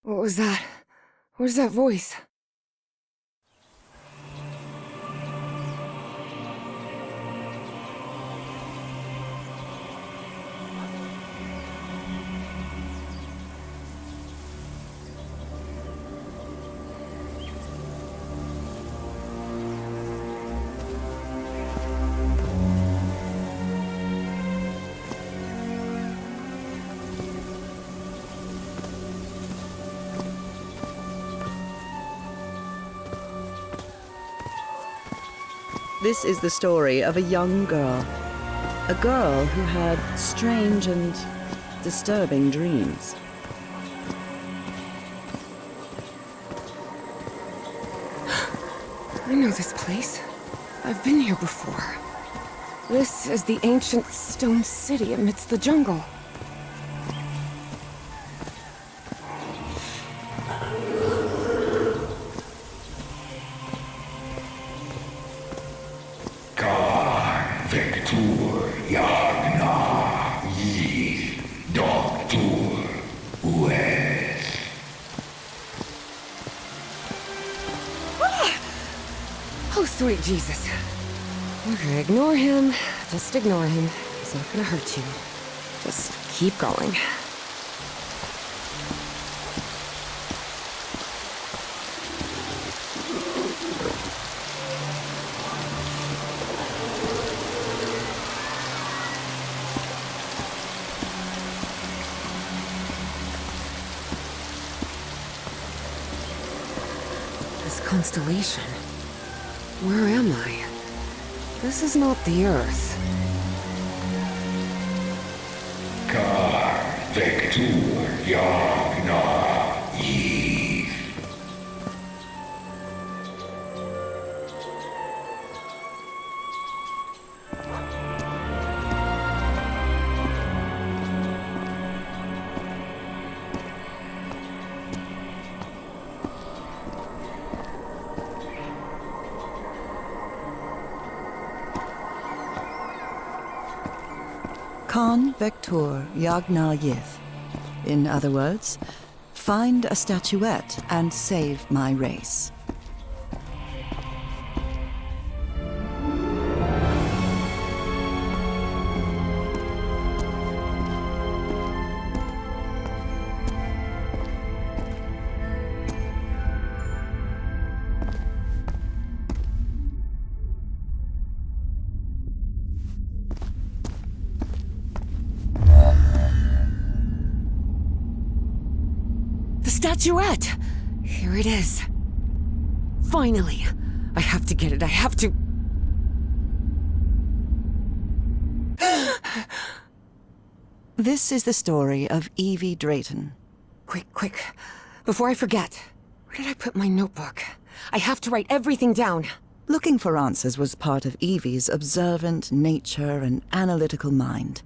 What was that? Where's that voice? This is the story of a young girl. A girl who had strange and disturbing dreams. I know this place. I've been here before. This is the ancient stone city amidst the jungle. Oh, sweet Jesus. Okay, ignore him. Just ignore him. He's not gonna hurt you. Just keep going. This constellation. Where am I? This is not the Earth. Con Vector Yagna Yiv. In other words, find a statuette and save my race. Statuette! Here it is. Finally! I have to get it, I have to... This is the story of Evie Drayton. Quick. Before I forget. Where did I put my notebook? I have to write everything down. Looking for answers was part of Evie's observant nature and analytical mind.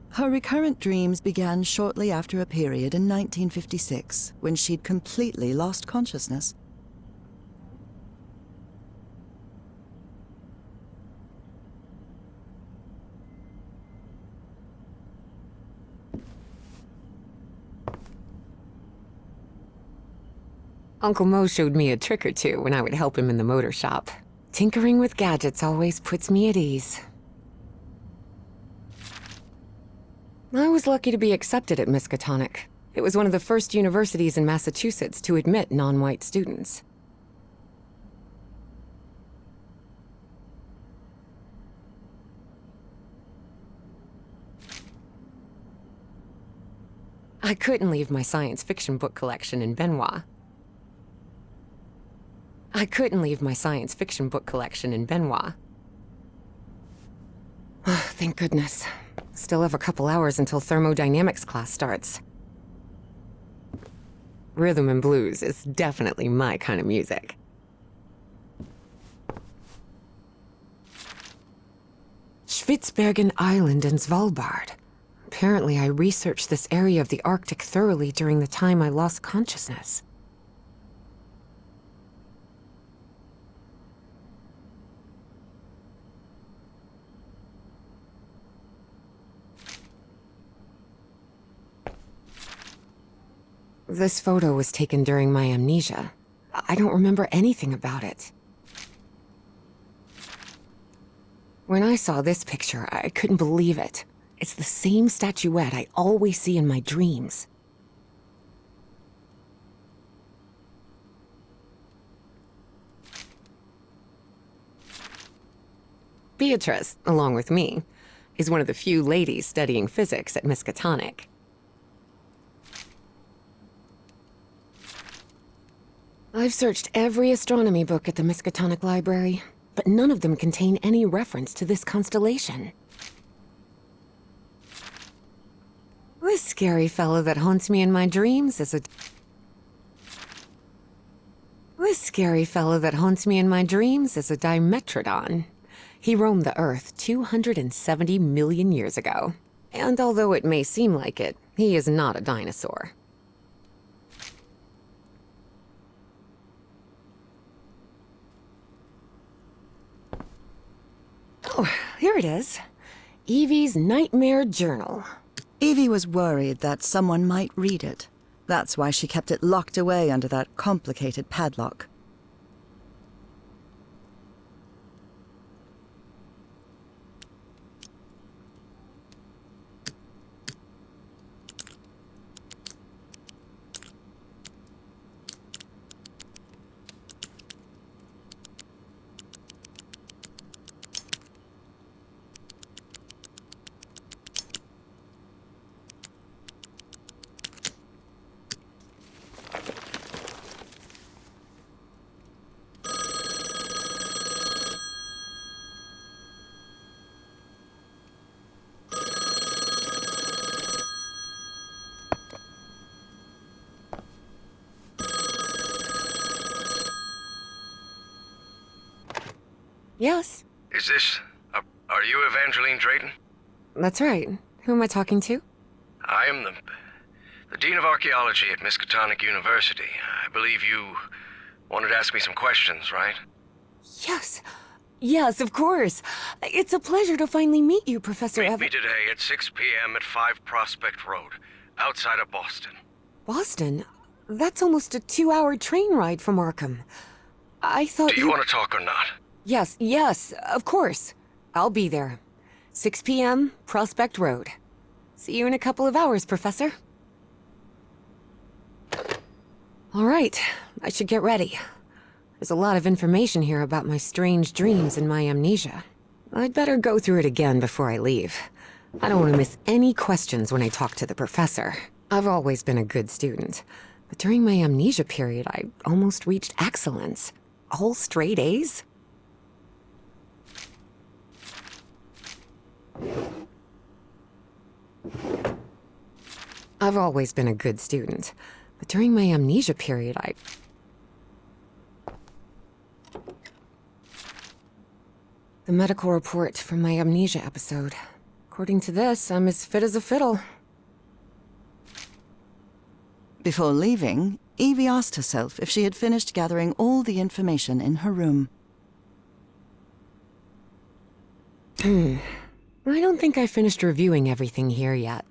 Her recurrent dreams began shortly after a period in 1956, when she'd completely lost consciousness. Uncle Mo showed me a trick or two when I would help him in the motor shop. Tinkering with gadgets always puts me at ease. I was lucky to be accepted at Miskatonic. It was one of the first universities in Massachusetts to admit non-white students. I couldn't leave my science fiction book collection in Benoit. Oh, thank goodness. Still have a couple hours until thermodynamics class starts. Rhythm and blues is definitely my kind of music. Spitsbergen Island and Svalbard. Apparently I researched this area of the Arctic thoroughly during the time I lost consciousness. This photo was taken during my amnesia. I don't remember anything about it. When I saw this picture, I couldn't believe it. It's the same statuette I always see in my dreams. Beatrice, along with me, is one of the few ladies studying physics at Miskatonic. I've searched every astronomy book at the Miskatonic Library, but none of them contain any reference to this constellation. This scary fellow that haunts me in my dreams is a... This scary fellow that haunts me in my dreams is a Dimetrodon. He roamed the Earth 270 million years ago. And although it may seem like it, he is not a dinosaur. Oh, here it is. Evie's Nightmare Journal. Evie was worried that someone might read it. That's why she kept it locked away under that complicated padlock. Yes, Is this... are you Evangeline Drayton? that's right. Who am I talking to? I am the Dean of Archaeology at Miskatonic University. I believe you wanted to ask me some questions, right? Yes. Yes, of course. It's a pleasure to finally meet you, Professor Meet me today at 6 p.m. at 5 Prospect Road, outside of Boston. Boston? That's almost a 2-hour train ride from Arkham. I thought Do you want to talk or not? Yes, of course. I'll be there. 6 p.m., Prospect Road. See you in a couple of hours, Professor. All right, I should get ready. There's a lot of information here about my strange dreams and my amnesia. I'd better go through it again before I leave. I don't want to miss any questions when I talk to the professor. I've always been a good student, but during my amnesia period, I almost reached excellence. All straight A's? I've always been a good student, but during my amnesia period, The medical report from my amnesia episode. According to this, I'm as fit as a fiddle. Before leaving, Evie asked herself if she had finished gathering all the information in her room. I don't think I finished reviewing everything here yet.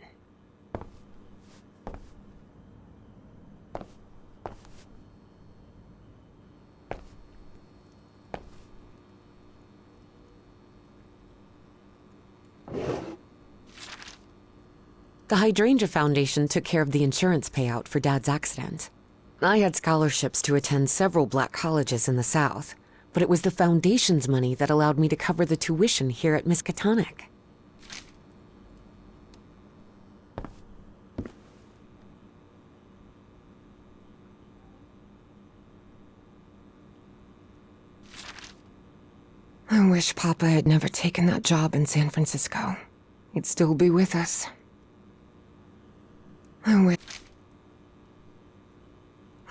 The Hydrangea Foundation took care of the insurance payout for Dad's accident. I had scholarships to attend several black colleges in the South, but it was the Foundation's money that allowed me to cover the tuition here at Miskatonic. I wish Papa had never taken that job in San Francisco. He'd still be with us.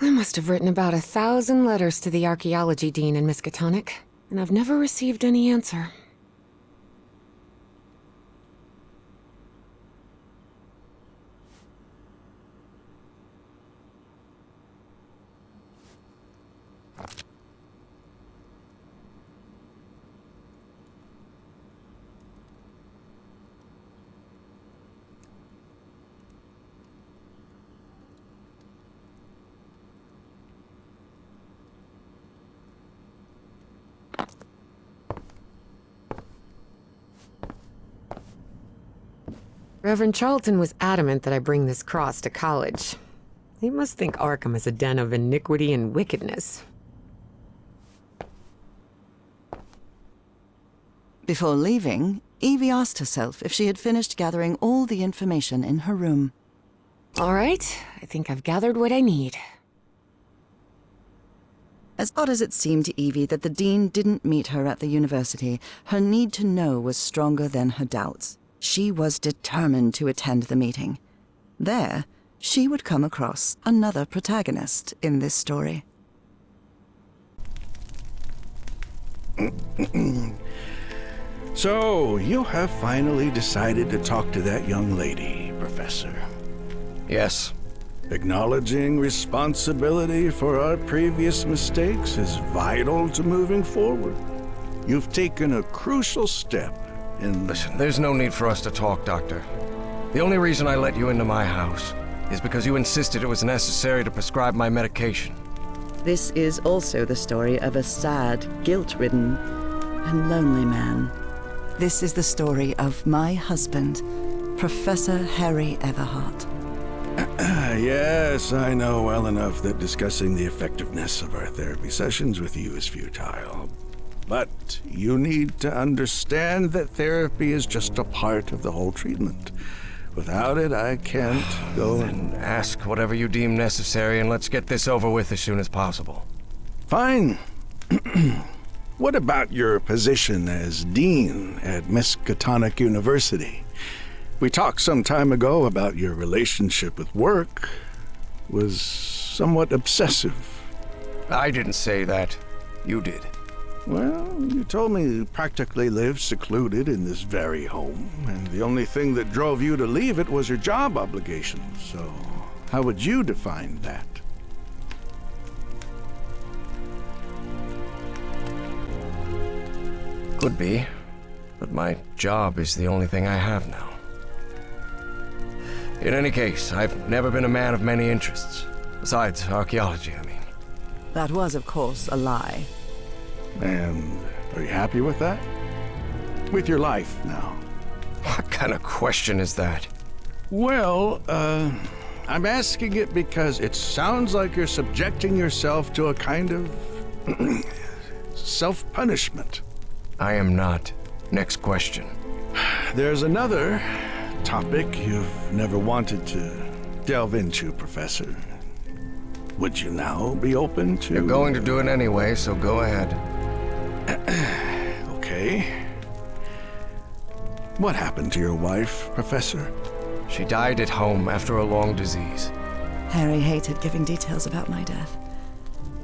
I must have written about 1,000 letters to the archaeology dean in Miskatonic, and I've never received any answer. Reverend Charlton was adamant that I bring this cross to college. He must think Arkham is a den of iniquity and wickedness. Before leaving, Evie asked herself if she had finished gathering all the information in her room. All right, I think I've gathered what I need. As odd as it seemed to Evie that the dean didn't meet her at the university, her need to know was stronger than her doubts. She was determined to attend the meeting. There, she would come across another protagonist in this story. So, you have finally decided to talk to that young lady, Professor. Yes. Acknowledging responsibility for our previous mistakes is vital to moving forward. You've taken a crucial step in... Listen, there's no need for us to talk, Doctor. The only reason I let you into my house is because you insisted it was necessary to prescribe my medication. This is also the story of a sad, guilt-ridden, and lonely man. This is the story of my husband, Professor Harry Everhart. Yes, I know well enough that discussing the effectiveness of our therapy sessions with you is futile. But you need to understand that therapy is just a part of the whole treatment. Without it, I can't go and... Ask whatever you deem necessary and let's get this over with as soon as possible. Fine. What about your position as dean at Miskatonic University? We talked some time ago about your relationship with work was somewhat obsessive. I didn't say that. You did. Well, you told me you practically lived secluded in this very home, and the only thing that drove you to leave it was your job obligations. So, how would you define that? Could be, but my job is the only thing I have now. In any case, I've never been a man of many interests. Besides archaeology, I mean. That was, of course, a lie. And are you happy with that? With your life now? What kind of question is that? Well, I'm asking it because it sounds like you're subjecting yourself to a kind of self-punishment. I am not. Next question. There's another topic you've never wanted to delve into, Professor. Would you now be open to... You're going to do it anyway, so go ahead. Okay. What happened to your wife, Professor? She died at home after a long disease. Harry hated giving details about my death.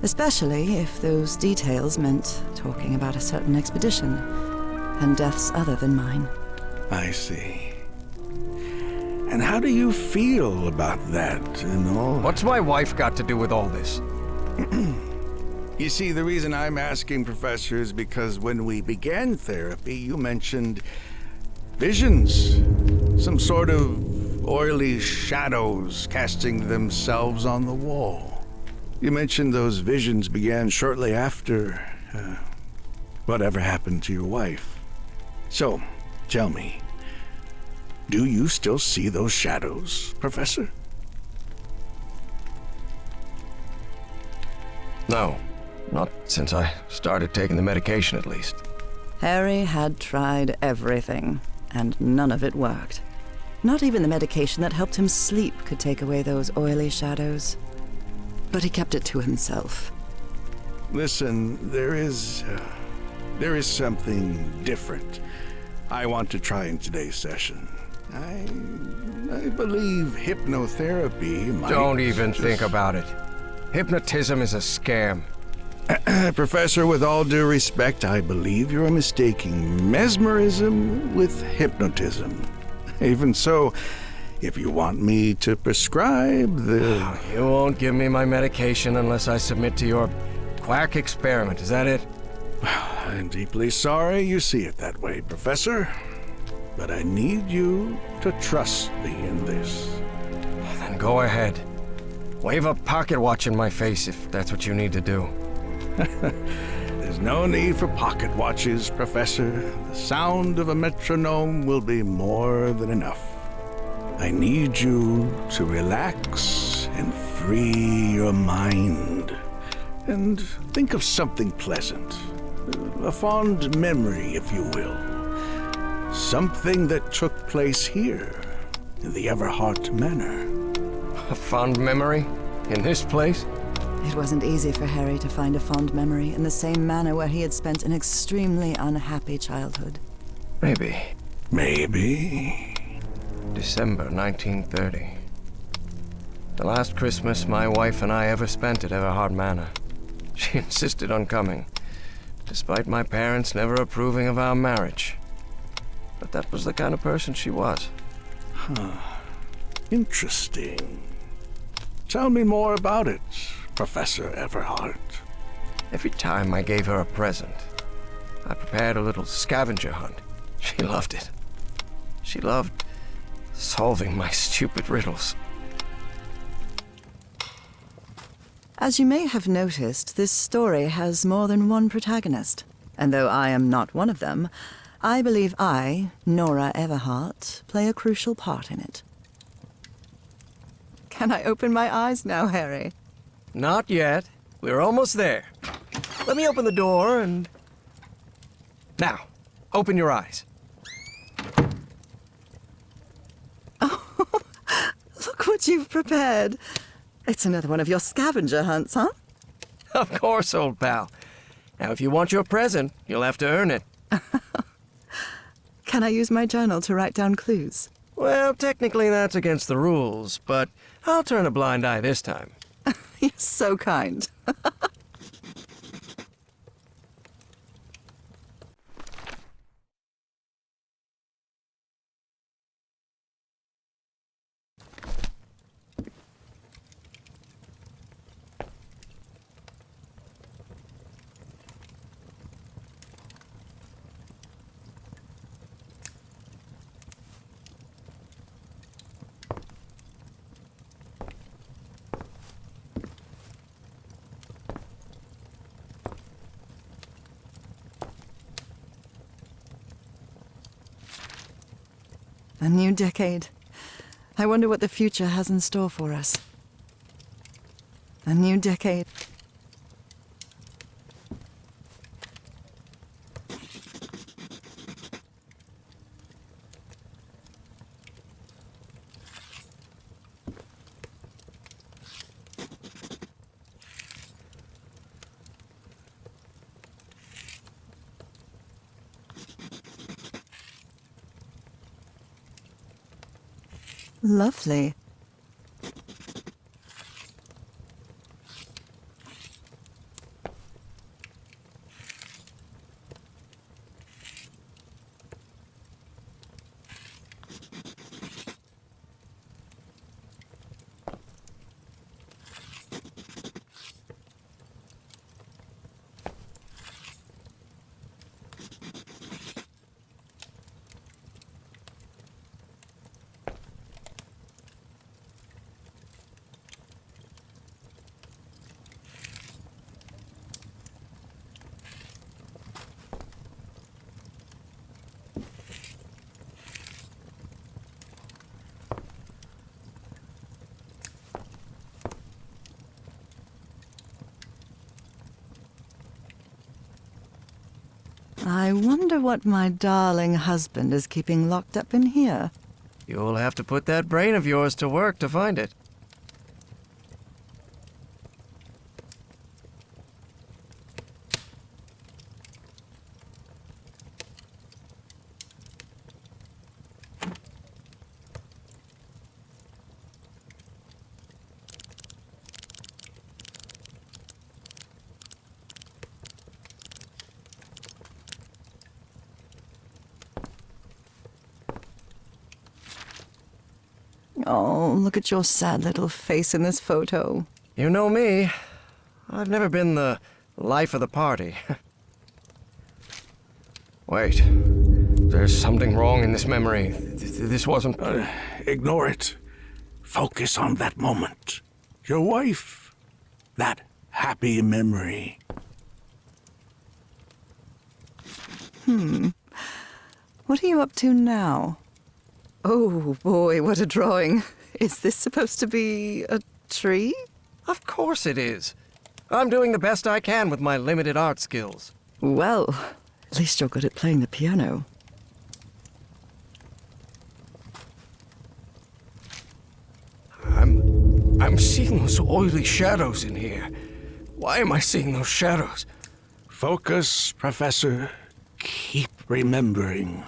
Especially if those details meant talking about a certain expedition, and deaths other than mine. I see. And how do you feel about that and all? What's my wife got to do with all this? You see, the reason I'm asking, Professor, is because when we began therapy, you mentioned visions. Some sort of oily shadows casting themselves on the wall. You mentioned those visions began shortly after whatever happened to your wife. So, tell me, do you still see those shadows, Professor? No, not since I started taking the medication, at least. Harry had tried everything, and none of it worked. Not even the medication that helped him sleep could take away those oily shadows. But he kept it to himself. Listen, there is something different I want to try in today's session. I believe hypnotherapy might... Don't even think about it. Hypnotism is a scam. Professor, with all due respect, I believe you're mistaking mesmerism with hypnotism. Even so, if you want me to prescribe the... You won't give me my medication unless I submit to your quack experiment, is that it? I'm deeply sorry you see it that way, Professor. But I need you to trust me in this. Then go ahead. Wave a pocket watch in my face if that's what you need to do. There's no need for pocket watches, Professor. The sound of a metronome will be more than enough. I need you to relax and free your mind. And think of something pleasant. A fond memory, if you will. Something that took place here, in the Everhart Manor. A fond memory? In this place? It wasn't easy for Harry to find a fond memory in the same manor where he had spent an extremely unhappy childhood. Maybe. Maybe. December 1930. The last Christmas my wife and I ever spent at Everhart Manor. She insisted on coming, despite my parents never approving of our marriage. But that was the kind of person she was. Interesting. Tell me more about it, Professor Everhart. Every time I gave her a present, I prepared a little scavenger hunt. She loved it. She loved solving my stupid riddles. As you may have noticed, this story has more than one protagonist. And though I am not one of them, I believe I, Nora Everhart, play a crucial part in it. Can I open my eyes now, Harry? Not yet. We're almost there. Let me open the door and... Now, open your eyes. Look what you've prepared. It's another one of your scavenger hunts, huh? Of course, old pal. Now, if you want your present, you'll have to earn it. Can I use my journal to write down clues? Well, technically that's against the rules, but I'll turn a blind eye this time. You're so kind. A new decade. I wonder what the future has in store for us. A new decade. Lovely. I wonder what my darling husband is keeping locked up in here. You'll have to put that brain of yours to work to find it. Oh, look at your sad little face in this photo. You know me. I've never been the life of the party. Wait. There's something wrong in this memory. This wasn't... Ignore it. Focus on that moment. Your wife. That happy memory. What are you up to now? Oh boy, what a drawing. Is this supposed to be a tree? Of course it is. I'm doing the best I can with my limited art skills. Well, at least you're good at playing the piano. I'm seeing those oily shadows in here. Why am I seeing those shadows? Focus, Professor. Keep remembering.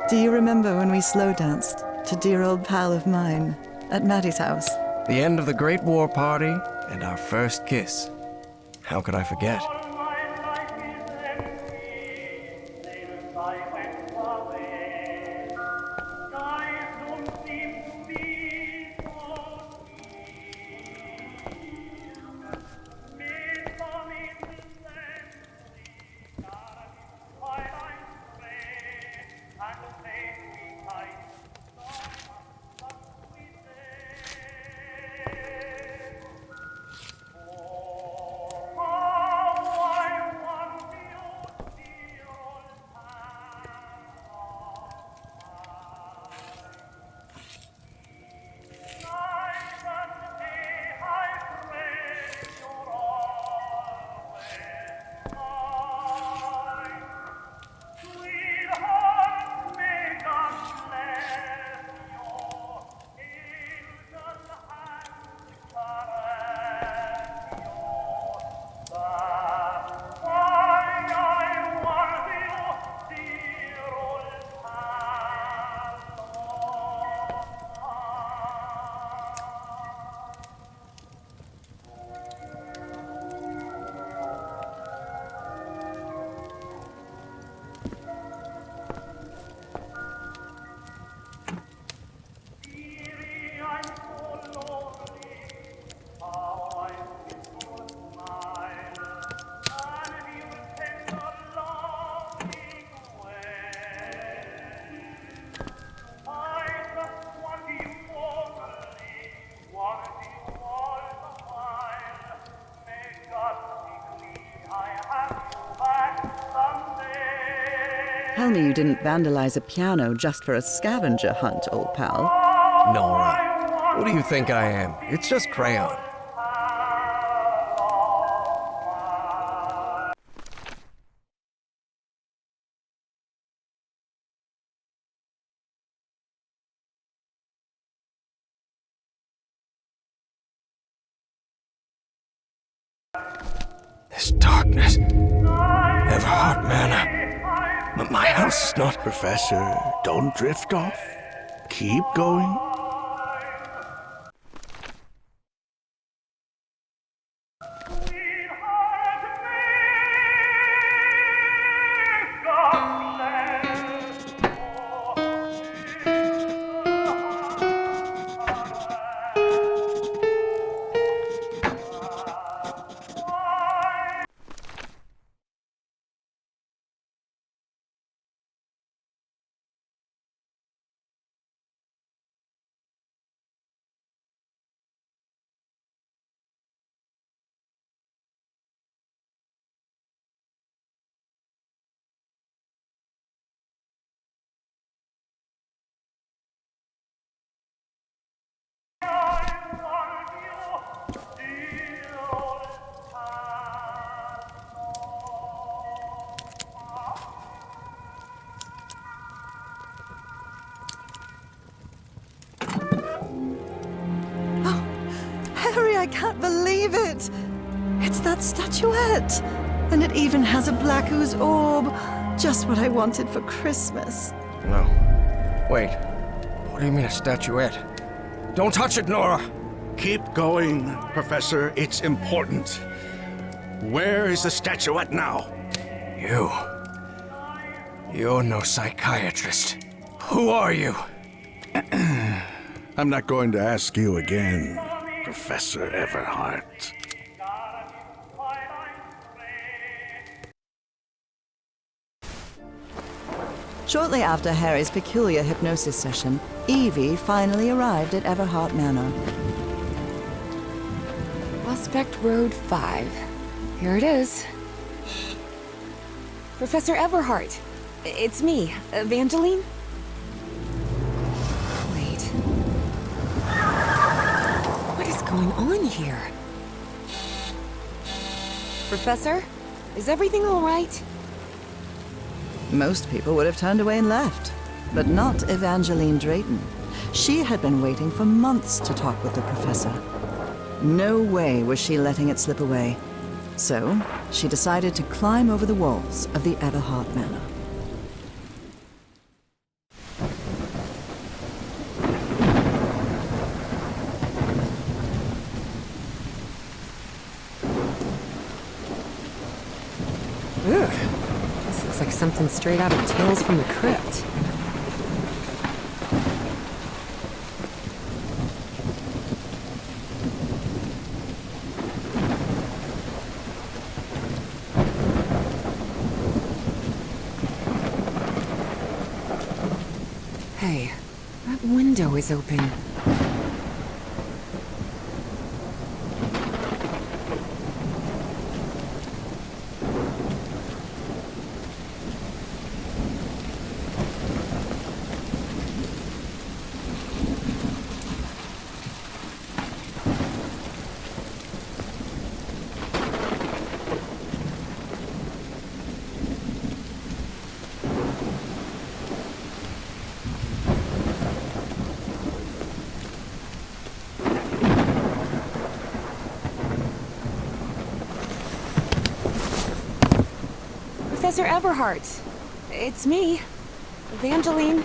Do you remember when we slow danced to Dear Old Pal of Mine at Maddie's house? The end of the Great War Party and our first kiss. How could I forget? Tell me you didn't vandalize a piano just for a scavenger hunt, old pal. Nora, who do you think I am? It's just crayon. This darkness. Everhard Manor. But my house is not... Professor, don't drift off. Keep going. I can't believe it! It's that statuette! And it even has a black ooze orb! Just what I wanted for Christmas. No. Wait. What do you mean a statuette? Don't touch it, Nora! Keep going, Professor. It's important. Where is the statuette now? You're no psychiatrist. Who are you? I'm not going to ask you again, Professor Everhard. Shortly after Harry's peculiar hypnosis session, Evie finally arrived at Everhard Manor. Prospect Road 5. Here it is. Professor Everhart. It's me, Evangeline. Wait. What is going on here? Professor? Is everything all right? Most people would have turned away and left, but not Evangeline Drayton. She had been waiting for months to talk with the professor. No way was she letting it slip away. So, she decided to climb over the walls of the Everhart Manor. Ugh. This looks like something straight out of Tales from the Crypt. Hey, that window is open. Professor Everhart. It's me, Evangeline.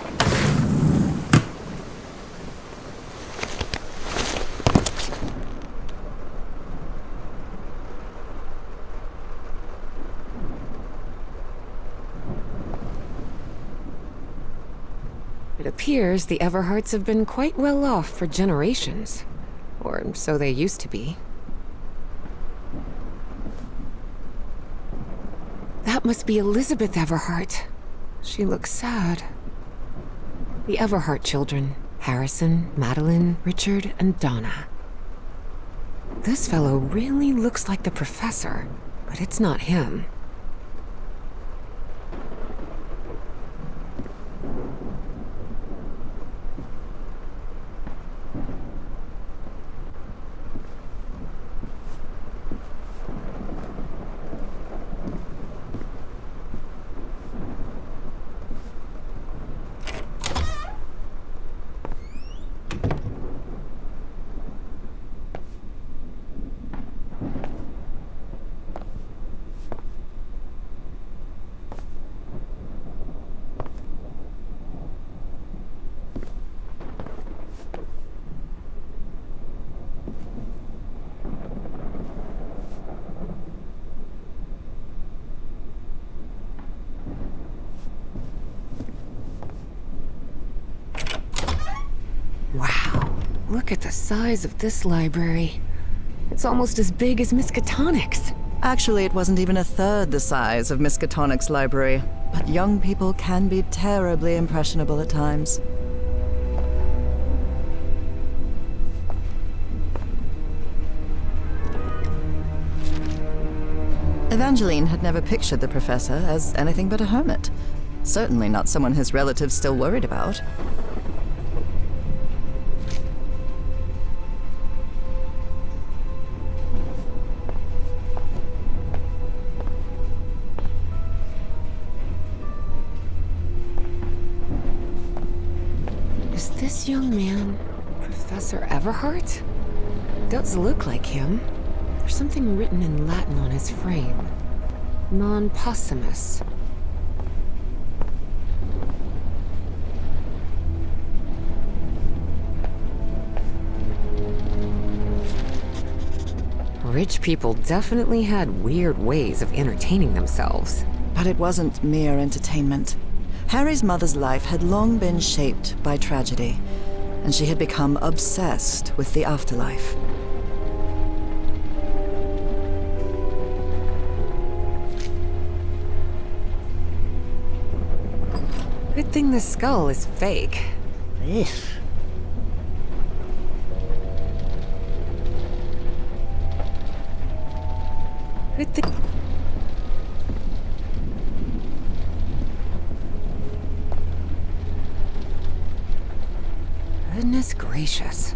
It appears the Everharts have been quite well off for generations. Or so they used to be. That must be Elizabeth Everhart. She looks sad. The Everhart children, Harrison, Madeline, Richard, and Donna. This fellow really looks like the professor, but it's not him. Wow, look at the size of this library. It's almost as big as Miskatonic's. Actually, it wasn't even a third the size of Miskatonic's library, but young people can be terribly impressionable at times. Evangeline had never pictured the professor as anything but a hermit. Certainly not someone his relatives still worried about. Is this young man Professor Everhart? Does look like him. There's something written in Latin on his frame. Non possumus. Rich people definitely had weird ways of entertaining themselves. But it wasn't mere entertainment. Harry's mother's life had long been shaped by tragedy, and she had become obsessed with the afterlife. Good thing the skull is fake. Ugh. I'd think... Goodness gracious.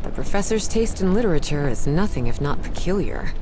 The professor's taste in literature is nothing if not peculiar.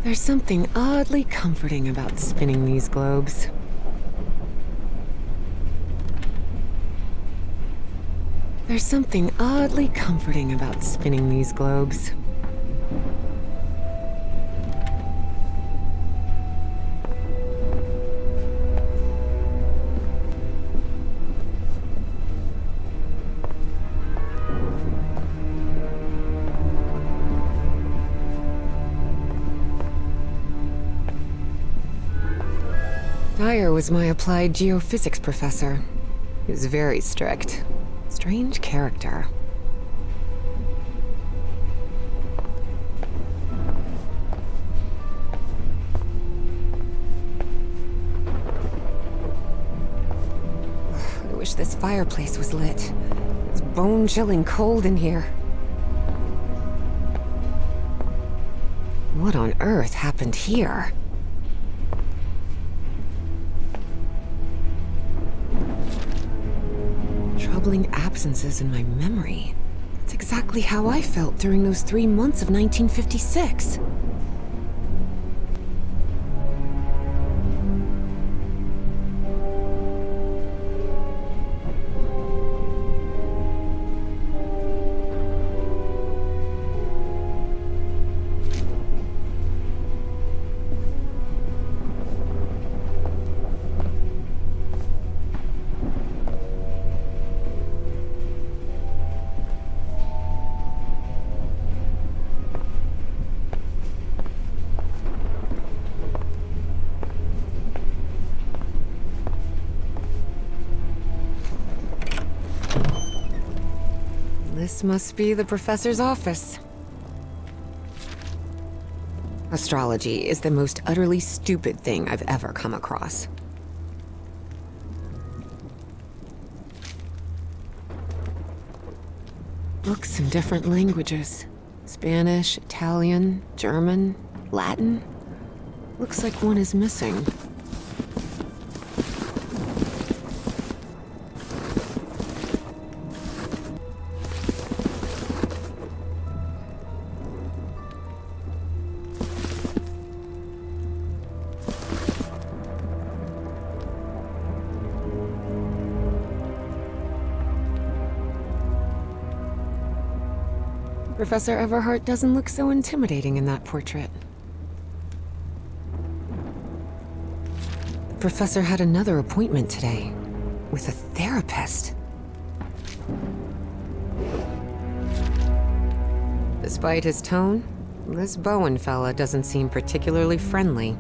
There's something oddly comforting about spinning these globes. There's something oddly comforting about spinning these globes. Dyer was my applied geophysics professor. He was very strict. Strange character. I wish this fireplace was lit. It's bone-chilling cold in here. What on earth happened here? Troubling absences in my memory. It's exactly how I felt during those 3 months of 1956. This must be the professor's office. Astrology is the most utterly stupid thing I've ever come across. Books in different languages. Spanish, Italian, German, Latin. Looks like one is missing. Professor Everhart doesn't look so intimidating in that portrait. The professor had another appointment today, with a therapist. Despite his tone, this Bowen fella doesn't seem particularly friendly.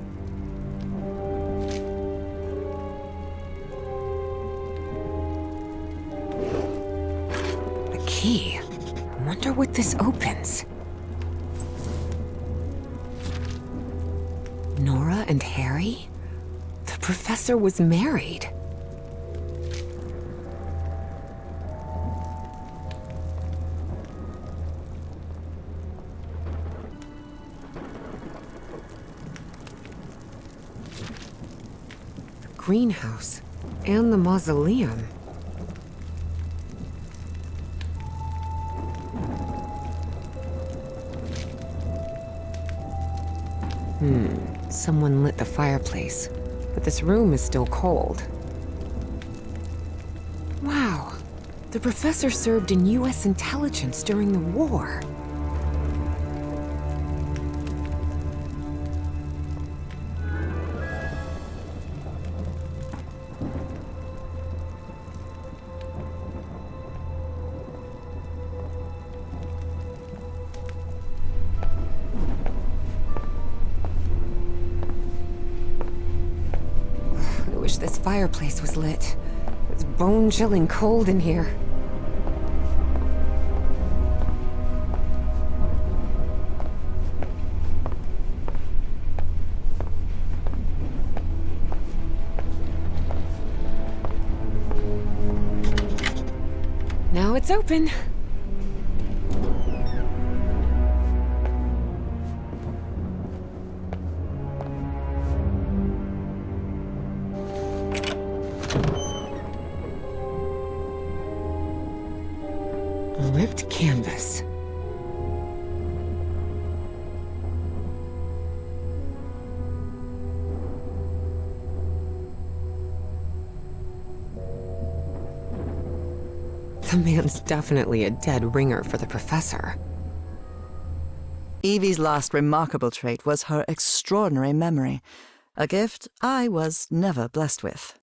A key. I wonder what this opens. Nora and Harry? The professor was married. The greenhouse and the mausoleum. Someone lit the fireplace, but this room is still cold. Wow, the professor served in U.S. intelligence during the war. wish this fireplace was lit. It's bone-chilling cold in here. Now it's open. A ripped canvas. The man's definitely a dead ringer for the professor. Evie's last remarkable trait was her extraordinary memory, a gift I was never blessed with.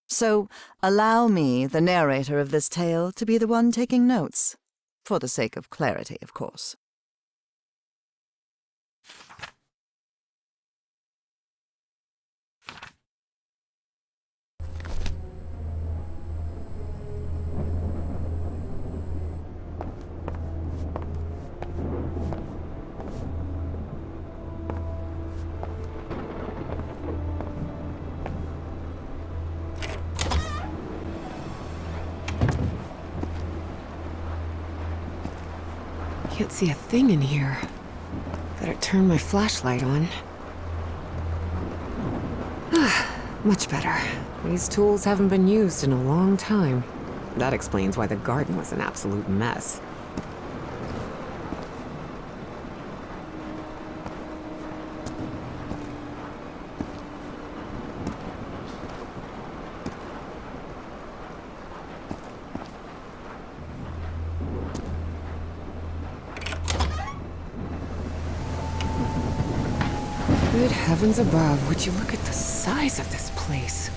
So allow me, the narrator of this tale, to be the one taking notes. For the sake of clarity, of course. Can't see a thing in here. Better turn my flashlight on. Much better. These tools haven't been used in a long time. That explains why the garden was an absolute mess. Good heavens above, would you look at the size of this place?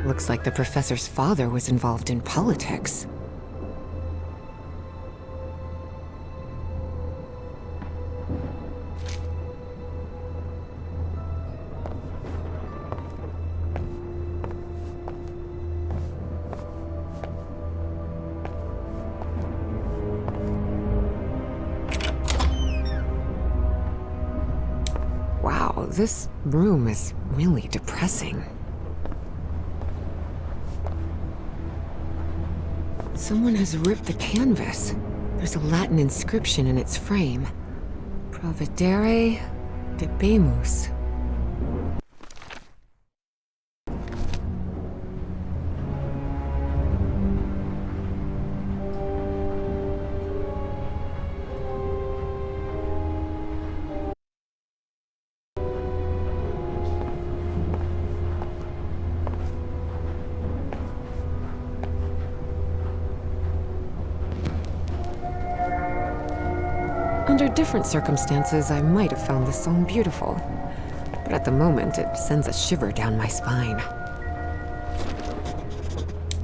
Looks like the professor's father was involved in politics. Wow, this room is really depressing. Someone has ripped the canvas. There's a Latin inscription in its frame. Providere debemus. Under different circumstances, I might have found this song beautiful. But at the moment, it sends a shiver down my spine.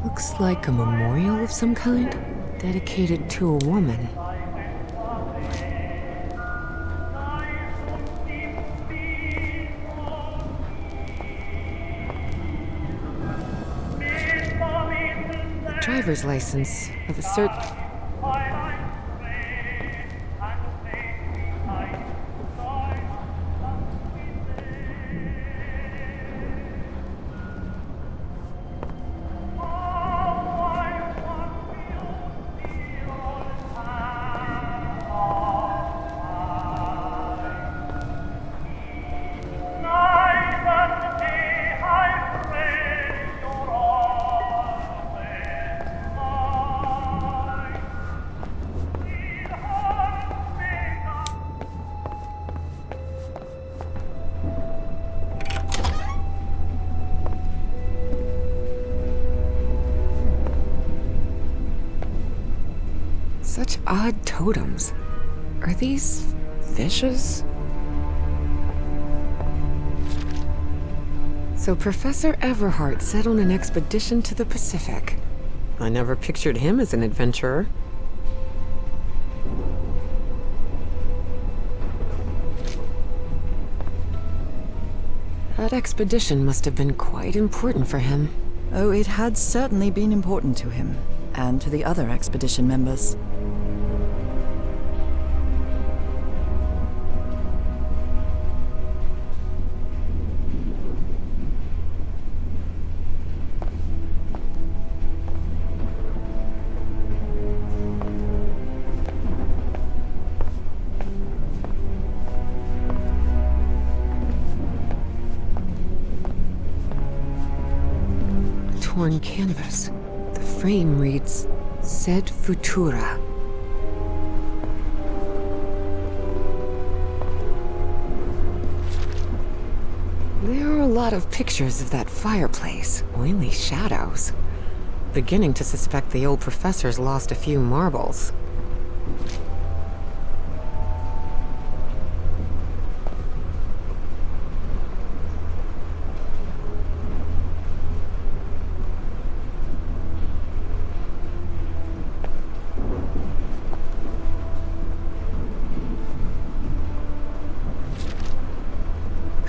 Looks like a memorial of some kind, dedicated to a woman. A driver's license with a cert... Such odd totems. Are these So Professor Everhart set on an expedition to the Pacific. I never pictured him as an adventurer. That expedition must have been quite important for him. Oh, it had certainly been important to him, and to the other expedition members. Torn canvas. The frame reads, Sed Futura. There are a lot of pictures of that fireplace, oily shadows. Beginning to suspect the old professor's lost a few marbles.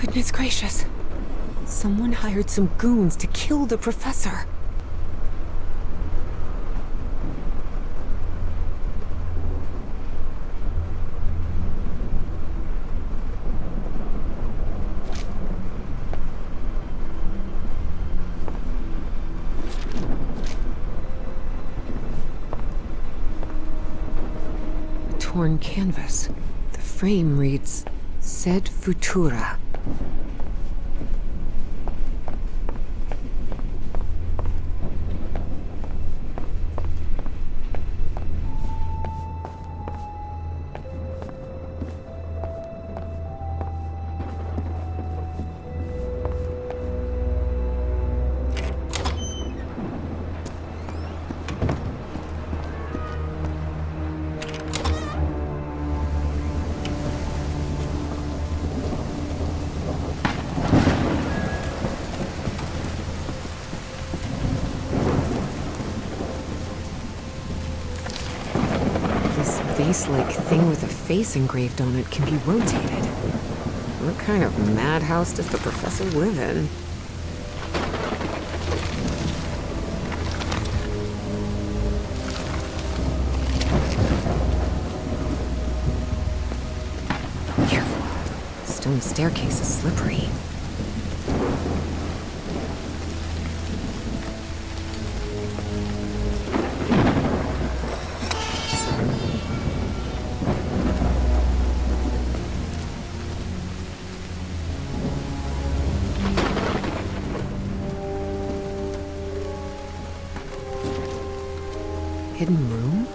Goodness gracious. Someone hired some goons to kill the professor. Torn canvas. The frame reads, Sed Futura. Vase-like thing with a face engraved on it can be rotated. What kind of madhouse does the professor live in? Careful. Stone staircase is slippery. Hidden room?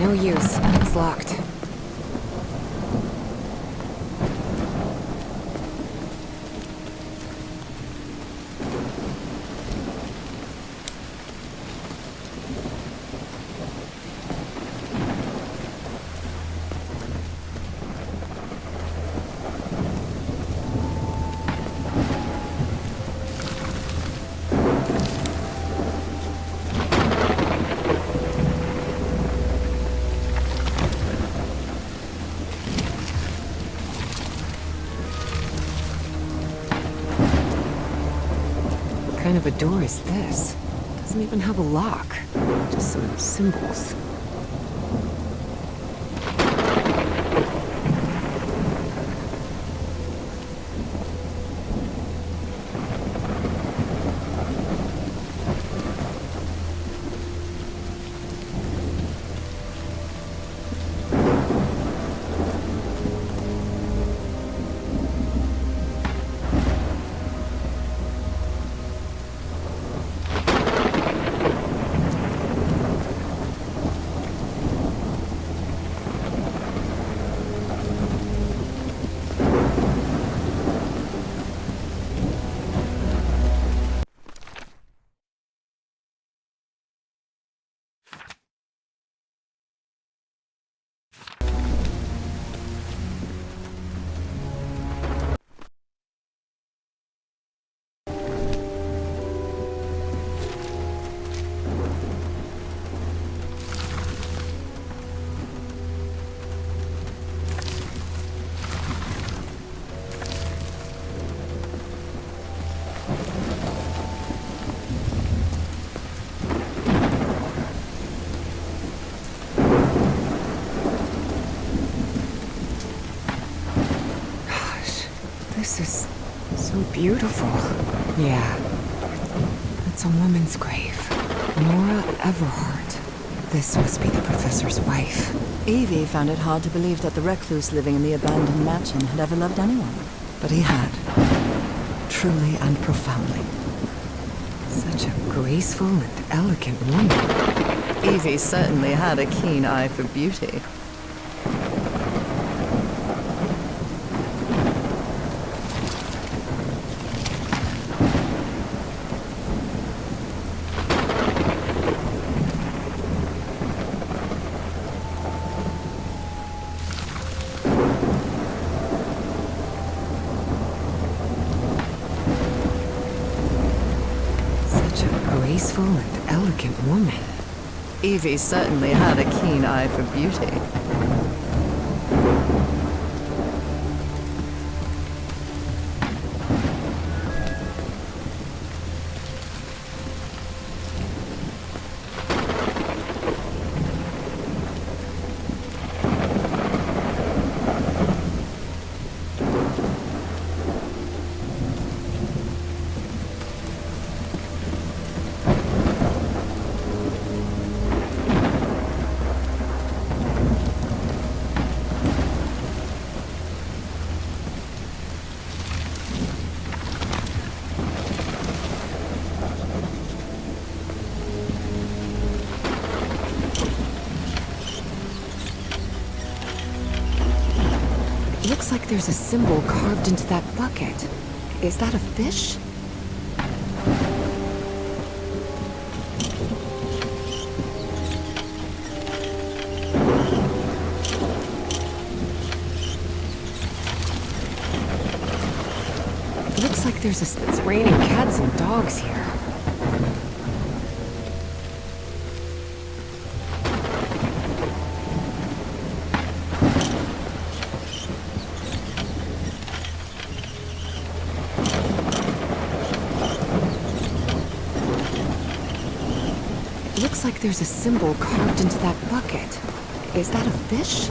No use. It's locked. What kind of a door is this? Doesn't even have a lock. Just some symbols. This is so beautiful. Yeah, it's a woman's grave. Nora Everhart. This must be the professor's wife. Evie found it hard to believe that the recluse living in the abandoned mansion had ever loved anyone. But he had. Truly and profoundly. Such a graceful and elegant woman. Evie certainly had a keen eye for beauty. Graceful and elegant woman. Evie certainly had a keen eye for beauty. Looks like there's a symbol carved into that bucket. Is that a fish? Looks like it's raining cats and dogs here. Looks like there's a symbol carved into that bucket. Is that a fish?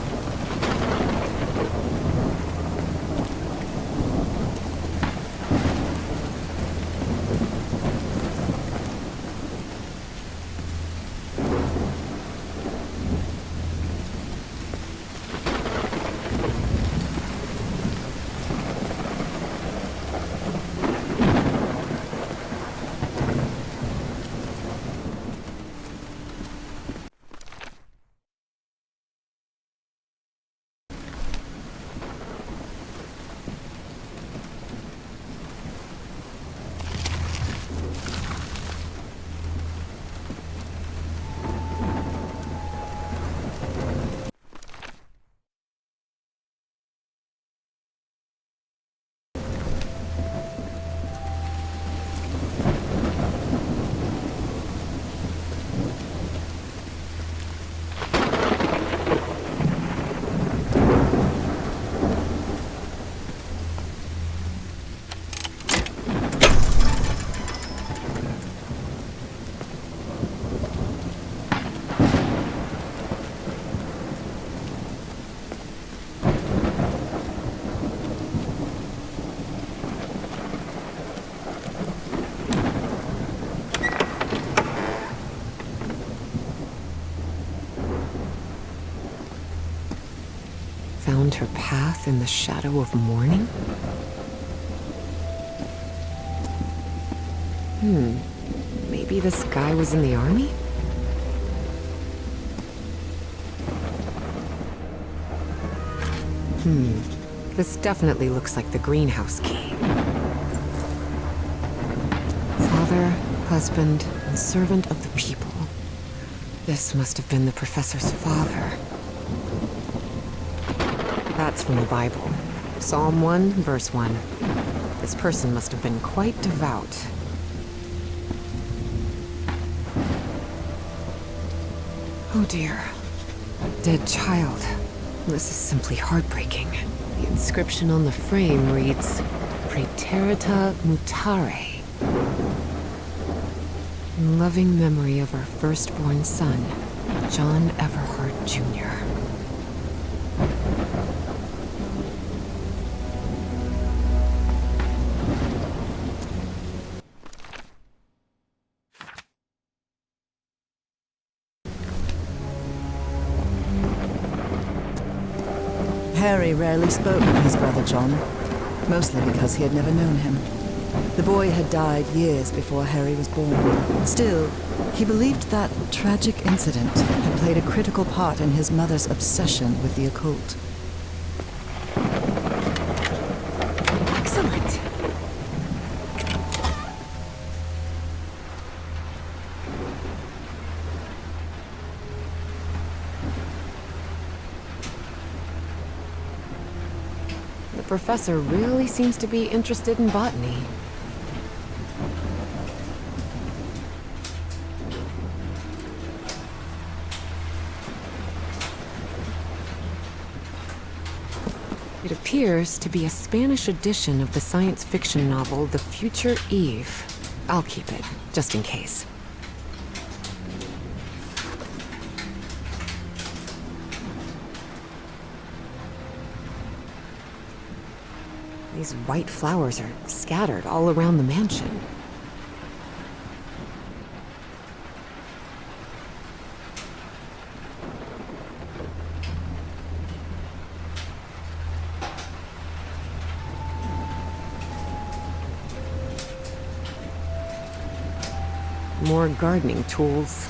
Found her path in the shadow of morning? Maybe this guy was in the army? This definitely looks like the greenhouse key. Father, husband, and servant of the people. This must have been the professor's father. That's from the Bible. Psalm 1, verse 1. This person must have been quite devout. Oh dear. A dead child. This is simply heartbreaking. The inscription on the frame reads, Praeterita Mutare. In loving memory of our firstborn son, John Everhart Jr. Harry rarely spoke of his brother John, mostly because he had never known him. The boy had died years before Harry was born. Still, he believed that tragic incident had played a critical part in his mother's obsession with the occult. Excellent. The professor really seems to be interested in botany. It appears to be a Spanish edition of the science fiction novel The Future Eve. I'll keep it, just in case. These white flowers are scattered all around the mansion. More gardening tools.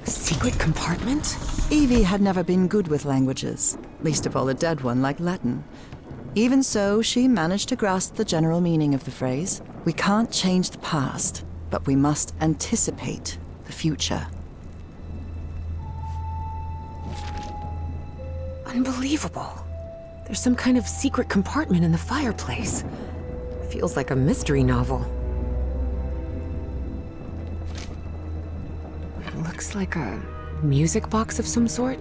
Secret compartment? Evie had never been good with languages, least of all a dead one like Latin. Even so, she managed to grasp the general meaning of the phrase. We can't change the past, but we must anticipate the future. Unbelievable. There's some kind of secret compartment in the fireplace. Feels like a mystery novel. Looks like a music box of some sort.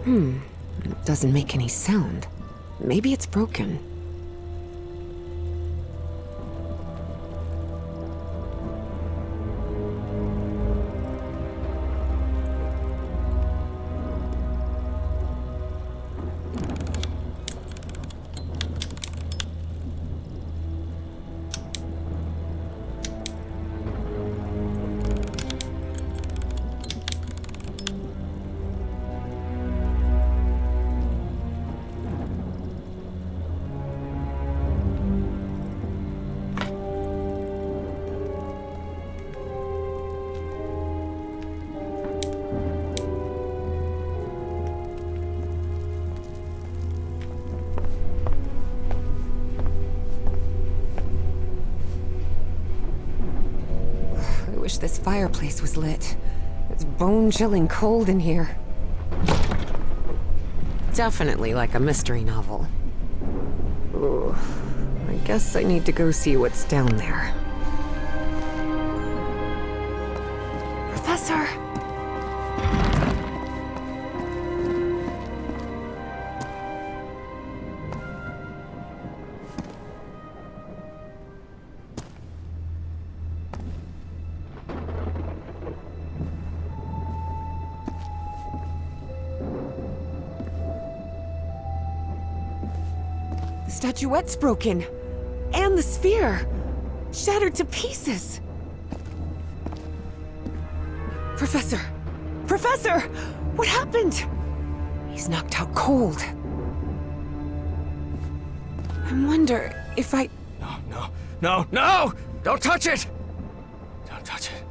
It doesn't make any sound. Maybe it's broken. I wish this fireplace was lit. It's bone-chilling cold in here. Definitely like a mystery novel. Ooh, I Guess I need to go see what's down there. Professor! The statuette's broken. And the sphere. Shattered to pieces. Professor! Professor! What happened? He's knocked out cold. I wonder if I... No! Don't touch it! Don't touch it.